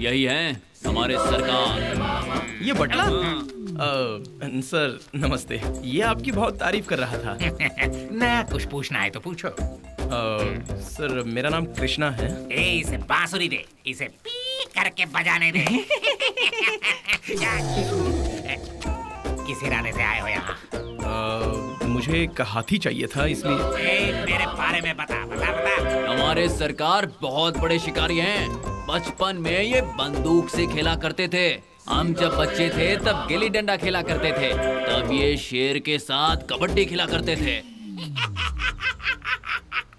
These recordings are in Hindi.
यही है हमारे सरकार। ये बटला? सर नमस्ते। ये आपकी बहुत तारीफ कर रहा था। ना कुछ पूछना है तो पूछो। सर मेरा नाम कृष्णा है। इसे बांसुरी दे, इसे पी करके बजाने दे। किस इरादे से आए हो यहाँ? मुझे एक हाथी चाहिए था इसलिए। मेरे बारे में बता बता बता। हमारे सरकार बहुत बड़े शिकारी हैं। बचपन में ये बंदूक से खेला करते थे। हम जब बच्चे थे तब गिल्ली डंडा खेला करते थे। तब ये शेर के साथ कबड्डी खेला करते थे।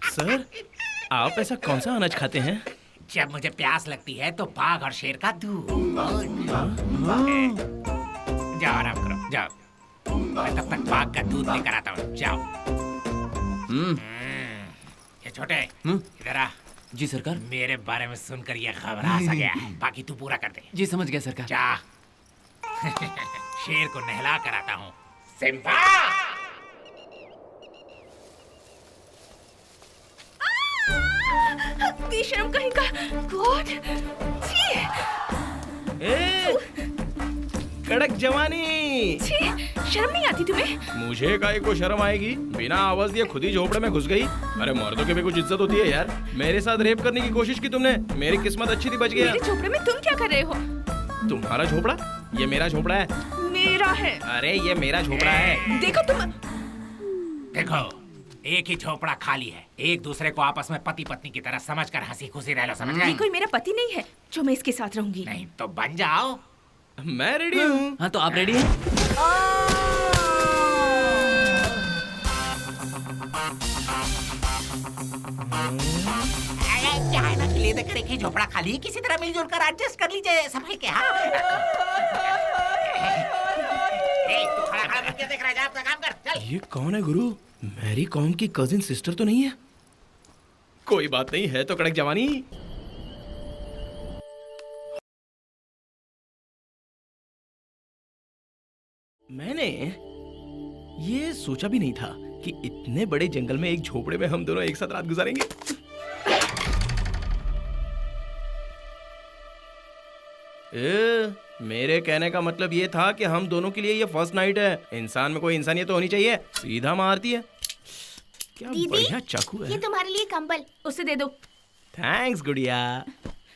सर आप ऐसा कौन सा अनाज खाते हैं? जब मुझे प्यास लगती है तो बाघ और शेर का दूध। जाओ आराम करो, जाओ। मैं तब तक बाघ का दूध लेकर आता हूँ। जाओ। ये छोटे, इधर आ। जी सरकार। मेरे बारे में सुनकर ये घबरा सा गया है। बाकी तू पूरा कर दे। जी समझ गया सरकार। जा। शेर को नहला कर आता हूँ। सिम्बा! बेशर्म कहीं का। गॉड! छी! ए, कड़क जवानी! छी! शर्म नहीं आती तुम्हें? मुझे काहे को शर्म आएगी? बिना आवाज दिए खुद ही झोपड़े में घुस गई। अरे मर्दों की भी कुछ इज्जत होती है यार। मेरे साथ रेप करने की कोशिश की तुमने। मेरी किस्मत अच्छी थी, बच गया। मेरे झोपड़े में तुम क्या कर रहे हो? तुम्हारा झोपड़ा? ये मेरा झोपड़ा है। मेरा है। अरे ये मेरा झोपड़ा है। देखो तुम। देखो, एक ही झोपड़ा खाली है। एक दूसरे को आपस में पति पत्नी की तरह समझकर हंसी खुशी रह लो, समझ गए? ये कोई मेरा पति नहीं है जो मैं इसके साथ रहूंगी। नहीं तो बन जाओ। मैं रेडी हूँ। हाँ तो आप रेडी हैं? क्या है ना, ले देकर एक ही झोपड़ा खाली है। किसी तरह मिलजुल कर एडजस्ट कर लीजिए, संभल के। हाँ। तू खड़ा खड़ा क्या देख रहा है? जा अपना काम कर, चल। ये कौन है गुरु? मैरी कॉम की कजिन सिस्टर तो नहीं है? कोई बात नहीं है तो कड़क जवानी। मैंने ये सोचा भी नहीं था कि इतने बड़े जंगल में एक झोपड़े में हम दोनों एक साथ रात गुजारेंगे। मेरे कहने का मतलब ये था कि हम दोनों के लिए ये फर्स्ट नाइट है। इंसान में कोई इंसानियत तो होनी चाहिए। सीधा मारती है। क्या बढ़िया चाकू है। ये तुम्हारे लिए कंबल, उसे दे दो। थैंक्स गुड़िया।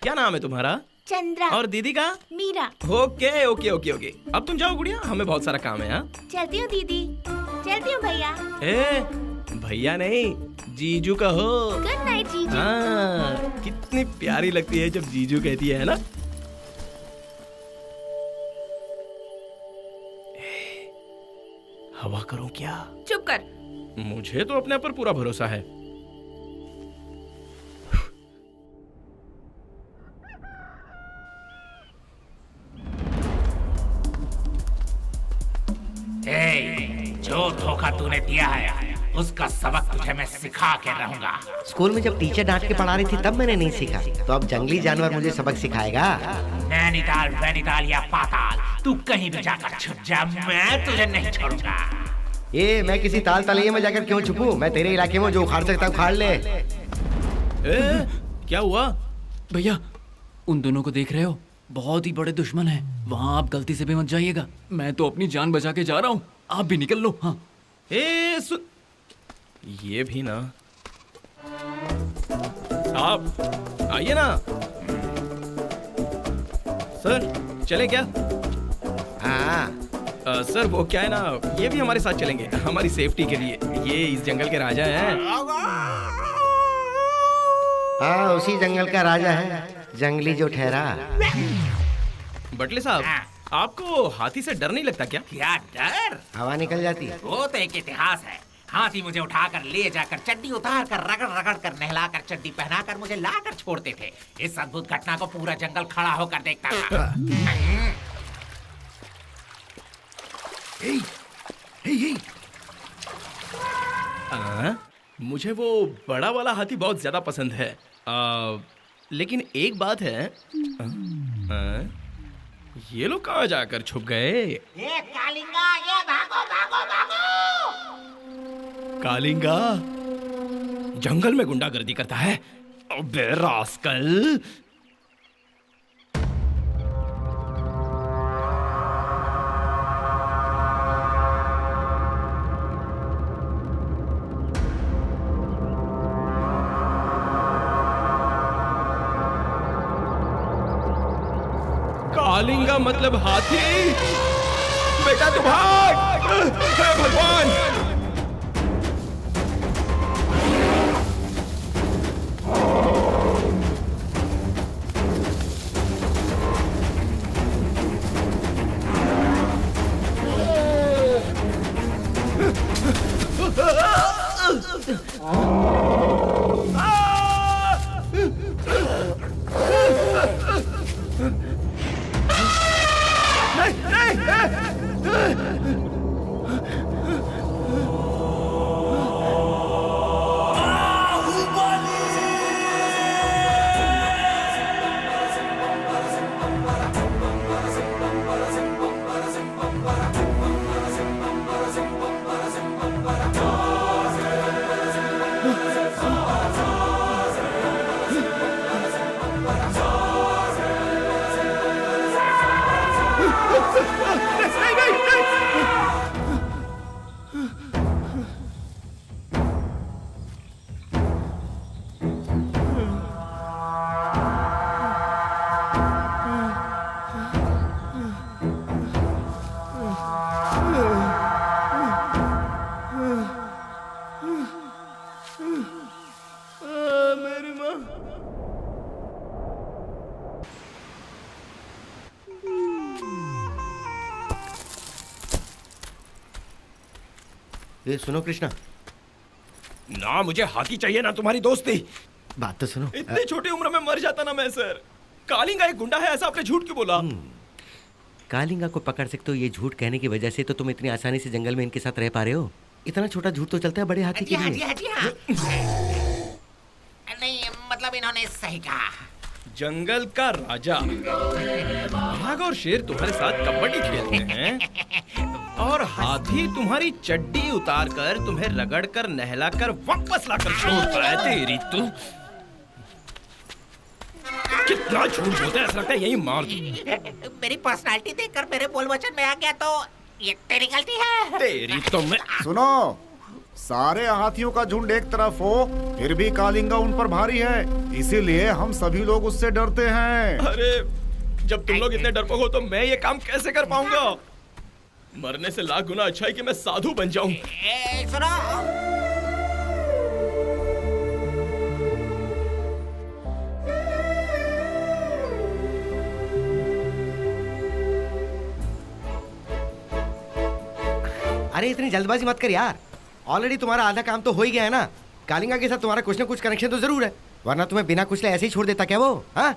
क्या नाम है तुम्हारा? चंद्रा। और दीदी का? Meera. Okay okay okay okay. अब तुम जाओ गुड़िया, हमें बहुत सारा काम है। हाँ चलती हूँ दीदी, चलती हूँ भैया। भैया नहीं, जीजू कहो। गुड नाइट जीजू। हाँ, कितनी प्यारी लगती है जब जीजू कहती है ना। हवा करूं क्या? चुप कर। मुझे तो अपने पर पूरा भरोसा है। जो धोखा तूने दिया है उसका सबक तुझे मैं सिखा के रहूंगा। स्कूल में जब टीचर डांट के पढ़ा रही थी तब मैंने नहीं सीखा, तो अब जंगली जानवर मुझे सबक सिखाएगा। नैनीताल वैनीताल या पाताल, तू कहीं भी जाकर छुप जा, मैं तुझे नहीं छोड़ूंगा। ये मैं किसी ताल तलैया में जाकर क्यों छुपूं? मैं तेरे इलाके में जो उखाड़ सकता उखाड़ ले। क्या हुआ? भैया उन दोनों को देख रहे हो? बहुत ही बड़े दुश्मन हैं। वहाँ आप गलती से भी मत जाइएगा। मैं तो अपनी जान बचा के जा रहा हूँ, आप भी निकल लो। हाँ ये भी ना। आप आइए ना। सर चले क्या? हाँ सर वो क्या है ना, ये भी हमारे साथ चलेंगे हमारी सेफ्टी के लिए। ये इस जंगल के राजा हैं। हाँ उसी जंगल का राजा है, जंगली जो ठहरा। बटले साहब, आपको हाथी से डर नहीं लगता क्या? क्या डर? हवा निकल जाती। वो तो एक इतिहास है। हाथी मुझे उठाकर ले जाकर चड्डी उतार कर रगड़ रगड़ कर नहला कर चड्डी पहना कर मुझे ला कर छोड़ते थे। इस अद्भुत घटना को पूरा जंगल खड़ा होकर देखता था। मुझे वो बड़ा वाला हाथी बहुत ज्यादा पसंद है। लेकिन एक बात है। ये लोग कहाँ जाकर छुप गए? ये कालिंगा, ये भागो भागो भागो। कालिंगा जंगल में गुंडागर्दी करता है। अबे रास्कल। कालिंगा मतलब हाथी। बेटा तू भाग। हे भगवान। मेरी माँ। ये सुनो कृष्णा, ना मुझे हाथी चाहिए ना तुम्हारी दोस्ती। बात तो सुनो। इतनी छोटी उम्र में मर जाता ना मैं सर। कालिंगा एक गुंडा है ऐसा आपने झूठ क्यों बोला? कालिंगा को पकड़ सकते हो ये झूठ कहने की वजह से तो तुम इतनी आसानी से जंगल में इनके साथ रह पा रहे हो। इतना छोटा झूठ तो चलता है बड़े हाथी के हाँ जी, लिए। हाँ जी, हाँ। नहीं मतलब इन्होंने सही कहा। जंगल का राजा बाघ और शेर तुम्हारे साथ कबड्डी खेलते हैं और हाथी तुम्हारी चड्डी उतार कर तुम्हें रगड़ कर नहला कर वापस लाकर छोड़ता है। तेरी तो कितना झूठ बोलते हैं, ऐसा लगता है यही मार दूं। मेरी पर्सनालिटी देखकर मेरे बोल वचन में आ गया तो ये तेरी गलती है। तेरी तो मैं सुनो, सारे हाथियों का झुंड एक तरफ हो फिर भी कालिंगा उन पर भारी है, इसीलिए हम सभी लोग उससे डरते हैं। अरे जब तुम लोग इतने डरपोक हो तो मैं ये काम कैसे कर पाऊंगा? मरने से लाख गुना अच्छा है कि मैं साधु बन जाऊं। सुनो, अरे इतनी जल्दबाजी मत कर यार, ऑलरेडी तुम्हारा आधा काम तो हो ही गया है ना। कालिंगा के साथ तुम्हारा कुछ ना कुछ कनेक्शन तो जरूर है, वरना तुम्हें बिना कुछ ले ऐसे ही छोड़ देता क्या वो? हाँ,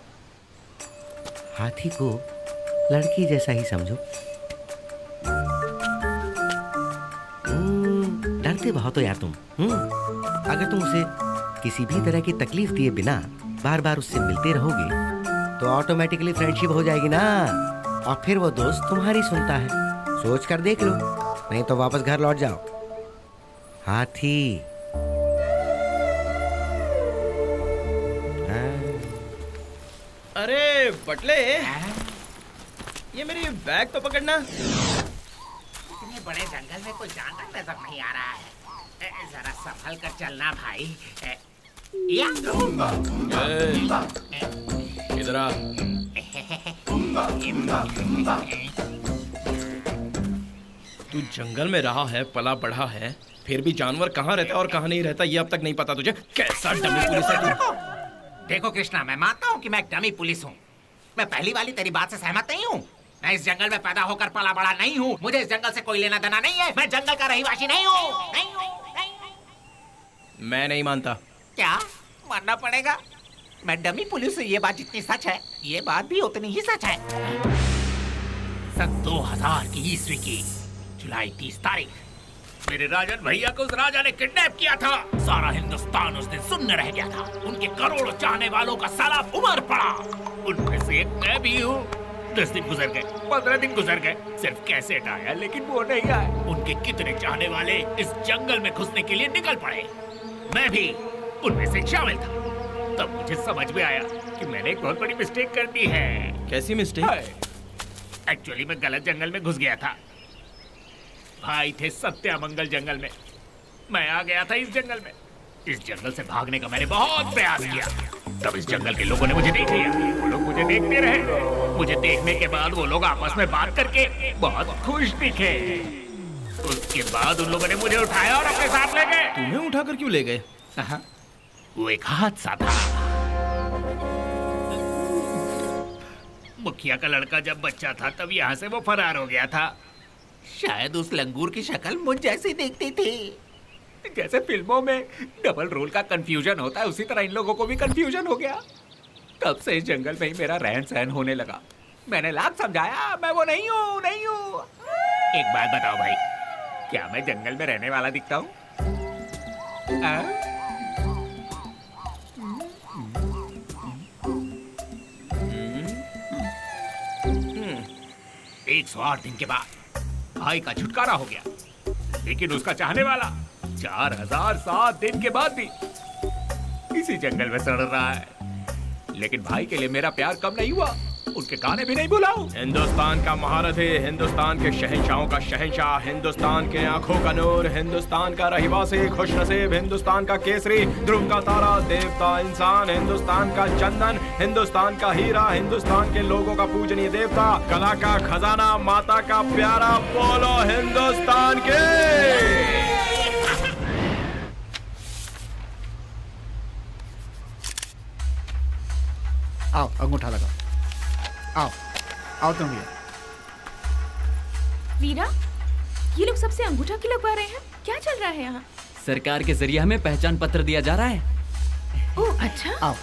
हाथी को लड़की जैसा ही समझो। डरते बहुत हो यार तुम। अगर तुम उसे किसी भी तरह की तकलीफ दिए बिना बार बार उससे मिलते रहोगे तो ऑटोमेटिकली फ्रेंडशिप हो जाएगी ना, और फिर वो दोस्त तुम्हारी सुनता है। सोच कर देख लो, नहीं तो वापस घर लौट जाओ। हाथी। अरे बटले, ये मेरी बैग तो पकड़ना। इतने बड़े जंगल में कोई जानवर नजर नहीं आ रहा है। जरा संभल कर चलना भाई। या इधर आ। तू जंगल में रहा है, पला बढ़ा है, फिर भी जानवर कहाँ रहता है और कहाँ नहीं रहता ये अब तक नहीं पता तुझे। कैसा डमी पुलिस है तू? देखो कृष्णा, मैं मानता हूँ कि मैं एक डमी पुलिस हूँ। मैं पहली वाली तेरी बात से सहमत नहीं हूँ। मैं इस जंगल में पैदा होकर पला बड़ा नहीं हूँ। मुझे इस जंगल से कोई लेना देना नहीं है। मैं जंगल का रहीवासी नहीं हूँ। मैं नहीं मानता। क्या मानना पड़ेगा? मैं डमी पुलिस हूँ, ये बात जितनी सच है ये बात भी उतनी ही सच है। सन 2000 की ईस्वी की जुलाई 30 तारीख मेरे राजन भैया को उस राजा ने किडनैप किया था। सारा हिंदुस्तान उस दिन सुन्न रह गया था। उनके करोड़ों चाहने वालों का साला उमर पड़ा। उनमें से एक मैं भी हूँ। 10 दिन गुजर गए, 15 दिन गुजर गए, सिर्फ कैसेट आया लेकिन वो नहीं आया। उनके कितने चाहने वाले इस जंगल में घुसने के लिए निकल पड़े। मैं भी उनमें से शामिल था। तब मुझे समझ में आया कि मैंने एक बहुत बड़ी मिस्टेक कर दी है। कैसी मिस्टेक? एक्चुअली मैं गलत जंगल में घुस गया था। भाई थे सत्यामंगल जंगल में, मैं आ गया था इस जंगल में। इस जंगल से भागने का मैंने बहुत प्रयास किया। तब इस जंगल के लोगों ने मुझे देख लिया। वो लोग मुझे देखते रहे। मुझे देखने के बाद वो लोग आपस में बात करके बहुत खुश दिखे। उसके बाद उन लोगों ने मुझे उठाया और अपने साथ ले गए। तुम्हें उठाकर क्यों ले गए? वो एक हादसा था। मुखिया का लड़का जब बच्चा था तब यहाँ से वो फरार हो गया था। शायद उस लंगूर की शक्ल मुझ जैसी दिखती थी। जैसे फिल्मों में डबल रोल का कंफ्यूजन होता है, उसी तरह इन लोगों को भी कंफ्यूजन हो गया। तब से इस जंगल में ही मेरा रहन सहन होने लगा। मैंने लाख समझाया, मैं वो नहीं हूँ, नहीं हूँ। एक बात बताओ भाई, क्या मैं जंगल में रहने वाला दिखता हूँ? एक 108 दिन के बाद भाई का छुटकारा हो गया, लेकिन उसका चाहने वाला 4007 दिन के बाद भी इसी जंगल में सड़ रहा है। लेकिन भाई के लिए मेरा प्यार कम नहीं हुआ, उनके गाने भी नहीं भुलाऊं। हिंदुस्तान का महारथी, हिंदुस्तान के शहंशाहों का शहंशाह, हिंदुस्तान के आंखों का नूर, हिंदुस्तान का रहीवासी, खुशनसीब, हिंदुस्तान का केसरी, ध्रुव का तारा, देवता इंसान, हिंदुस्तान का चंदन, हिंदुस्तान का हीरा, हिंदुस्तान के लोगों का पूजनीय देवता, कला का खजाना, माता का प्यारा, बोलो हिंदुस्तान के। आओ अंगूठा लगाओ। आओ आओ तुम भी। वीरा, ये लोग सबसे अंगूठा क्यों लगवा रहे हैं? क्या चल रहा है यहाँ? सरकार के जरिए हमें पहचान पत्र दिया जा रहा है। ओह अच्छा। आओ